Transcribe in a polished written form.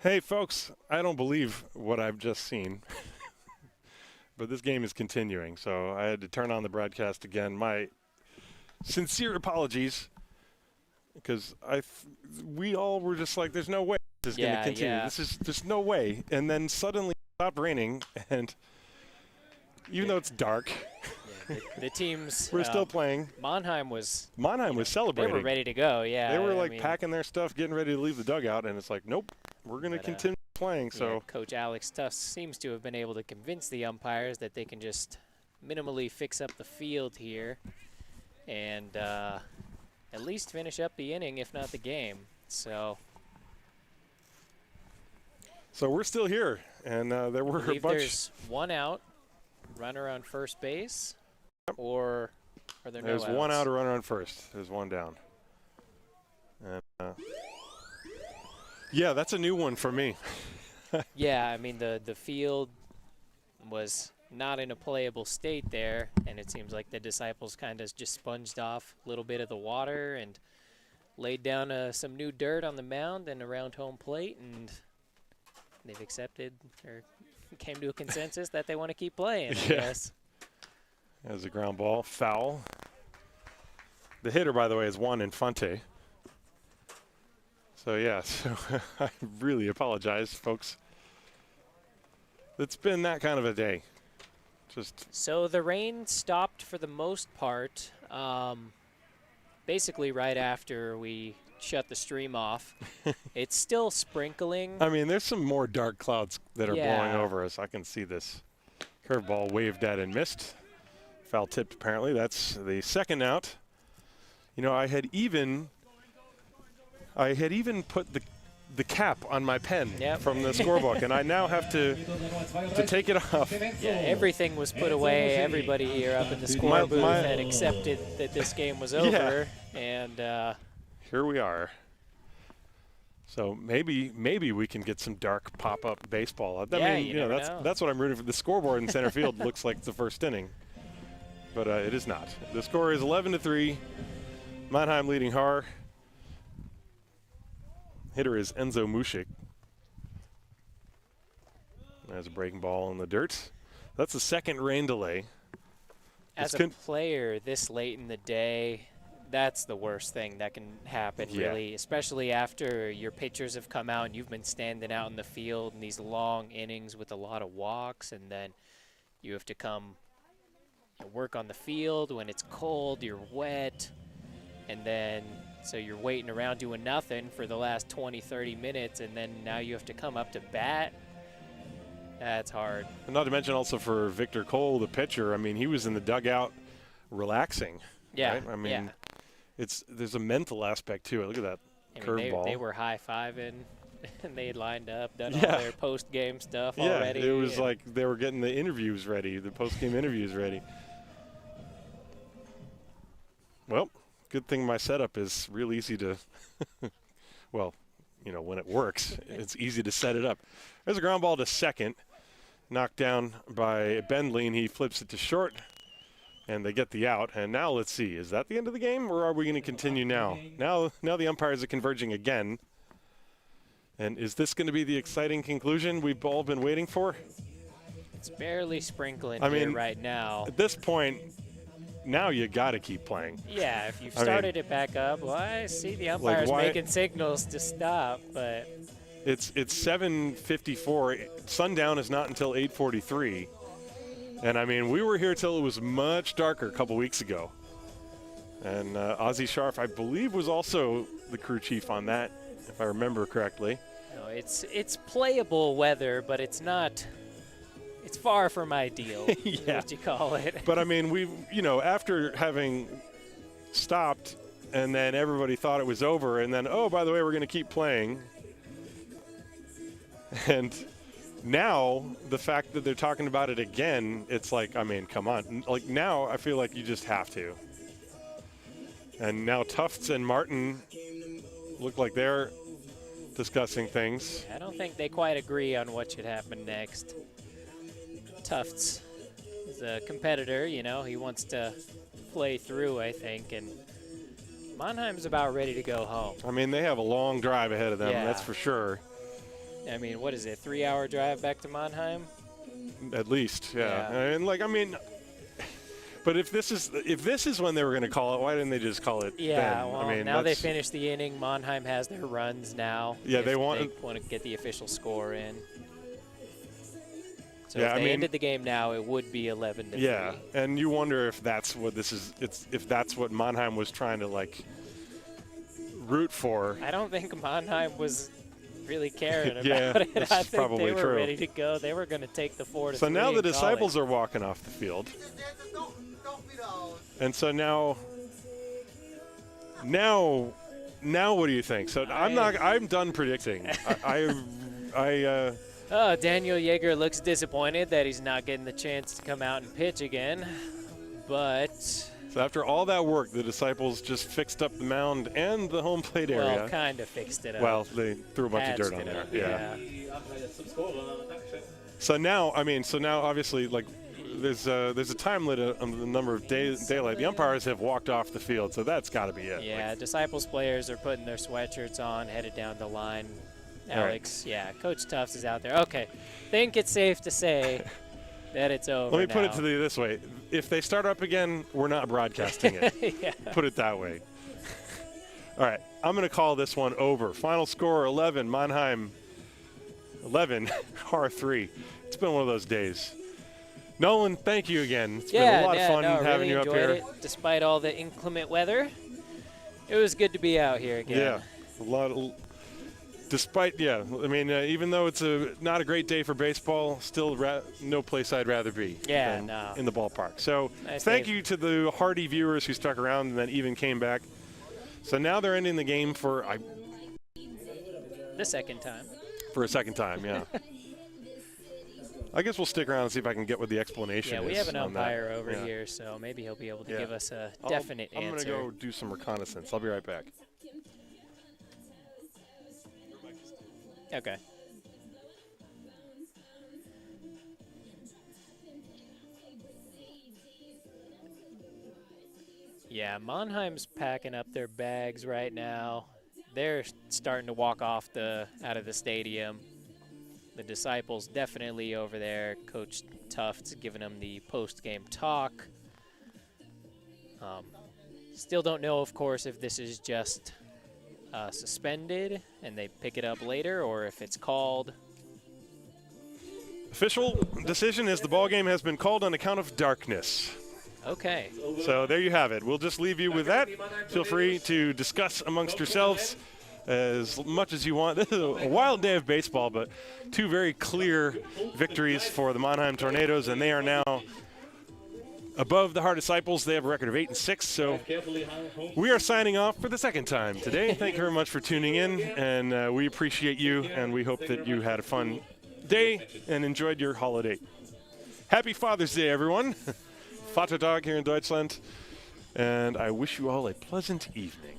Hey, folks, I don't believe what I've just seen, but this game is continuing, so I had to turn on the broadcast again. My sincere apologies, because we all were just like, there's no way this is going to continue. Yeah. There's no way. And then suddenly it stopped raining, and even though it's dark, the teams we're still playing. Mannheim was celebrating. They were ready to go. Yeah, they were packing their stuff, getting ready to leave the dugout, and it's like, nope, we're going to continue playing. So Coach Alex Tufts seems to have been able to convince the umpires that they can just minimally fix up the field here and at least finish up the inning, if not the game. So we're still here, and there were a bunch. There's one out, runner on first base. Or are there no outs? There's one out, a runner on first. There's one down. And, yeah, that's a new one for me. Yeah, I mean, the field was not in a playable state there, and it seems like the Disciples kind of just sponged off a little bit of the water and laid down some new dirt on the mound and around home plate, and they've accepted or came to a consensus that they want to keep playing, I guess. As a ground ball, foul. The hitter, by the way, is Juan Infante. So, yeah, I really apologize, folks. It's been that kind of a day. So the rain stopped for the most part, basically right after we shut the stream off. It's still sprinkling. I mean, there's some more dark clouds that are blowing over us. I can see this. Curveball waved at and missed. Foul tipped, apparently. That's the second out. You know, I had even put the cap on my pen from the scorebook, and I now have to take it off. Yeah, everything was put away. Everybody here up in the score booth had accepted that this game was over, and here we are. So maybe we can get some dark pop-up baseball. I mean, that's what I'm rooting for. The scoreboard in center field looks like the first inning. But it is not. The score is 11-3. Mannheim leading Haar. Hitter is Enzo Mushik. There's a breaking ball in the dirt. That's the second rain delay. As a player this late in the day, that's the worst thing that can happen, really, especially after your pitchers have come out and you've been standing out in the field in these long innings with a lot of walks, and then you have to come work on the field when it's cold, you're wet, and then so you're waiting around doing nothing for the last 20-30 minutes, and then now you have to come up to bat. That's hard. And not to mention also for Victor Cole, the pitcher, I mean, he was in the dugout relaxing. Yeah. Right? I mean, there's a mental aspect to it. Look at that curveball. They were high-fiving, and they had lined up, done all their post-game stuff already. Yeah, it was like they were getting the interviews ready, the post-game interviews ready. Well, good thing my setup is real easy to, well, you know, when it works, it's easy to set it up. There's a ground ball to second, knocked down by Bendley, and he flips it to short, and they get the out. And now let's see, is that the end of the game, or are we going to continue now? Now the umpires are converging again. And is this going to be the exciting conclusion we've all been waiting for? It's barely sprinkling here right now. At this point, now you got to keep playing. Yeah, if you've started it back up, well, I see the umpires making signals to stop, but it's 7:54. Sundown is not until 8:43, and I mean we were here till it was much darker a couple weeks ago. And Ozzie Scharf, I believe, was also the crew chief on that, if I remember correctly. No, it's playable weather, but it's not. It's far from ideal, is what you call it. But, I mean, after having stopped and then everybody thought it was over and then, oh, by the way, we're going to keep playing. And now the fact that they're talking about it again, it's like, I mean, come on. Like, now I feel like you just have to. And now Tufts and Martin look like they're discussing things. I don't think they quite agree on what should happen next. Tufts is a competitor, you know, he wants to play through, I think, and Mannheim's about ready to go home. I mean, they have a long drive ahead of them, that's for sure. I mean, what is it, 3-hour drive back to Mannheim? At least, yeah. And like, I mean, but if this is when they were going to call it, why didn't they just call it then? Well, I mean, now they finished the inning. Mannheim has their runs now. Yeah, they want to get the official score in. So yeah, if they ended the game now, it would be 11-3. Yeah, and you wonder if that's what this is. If that's what Mannheim was trying to like root for. I don't think Mannheim was really caring about it. That's I think probably they were true. ready to go. They were going to take the 4-3. So now the Disciples are walking off the field, and so now what do you think? So I'm done predicting. Daniel Yeager looks disappointed that he's not getting the chance to come out and pitch again, but. So after all that work, the Disciples just fixed up the mound and the home plate area. Well, kind of fixed it up. Well, they threw a bunch of dirt on there. Yeah. So now obviously, like, there's a time limit on the number of daylight. The umpires have walked off the field, so that's got to be it. Yeah, like, Disciples players are putting their sweatshirts on, headed down the line. Alex, right. Yeah, Coach Tufts is out there. Okay, think it's safe to say that it's over. Let me put it to you this way. If they start up again, we're not broadcasting it. Yeah. Put it that way. All right, I'm going to call this one over. Final score, 11, Mannheim 11, Haar 3. It's been one of those days. Nolan, thank you again. It's been a lot of fun having you up here. It, despite all the inclement weather. It was good to be out here again. Yeah, I mean, even though it's not a great day for baseball, still no place I'd rather be than in the ballpark. So thank you to the hardy viewers who stuck around and then even came back. So now they're ending the game for the second time. For a second time, yeah. I guess we'll stick around and see if I can get what the explanation is. Yeah, we have an umpire over here, so maybe he'll be able to give us a definite answer. I'm going to go do some reconnaissance. I'll be right back. Okay. Yeah, Mannheim's packing up their bags right now. They're starting to walk off out of the stadium. The Disciples definitely over there. Coach Tufts giving them the post-game talk. Still don't know, of course, if this is just suspended and they pick it up later or if it's called. Official decision is the ball game has been called on account of darkness. Okay. So there you have it. We'll just leave you with that. Feel free to discuss amongst yourselves as much as you want. This is a wild day of baseball, but two very clear victories for the Mannheim Tornadoes, and they are now above the Haar Disciples. They have a record of 8-6, so we are signing off for the second time today. Thank you very much for tuning in, and we appreciate you, and we hope that you had a fun day and enjoyed your holiday. Happy Father's Day, everyone. Vatertag here in Deutschland, and I wish you all a pleasant evening.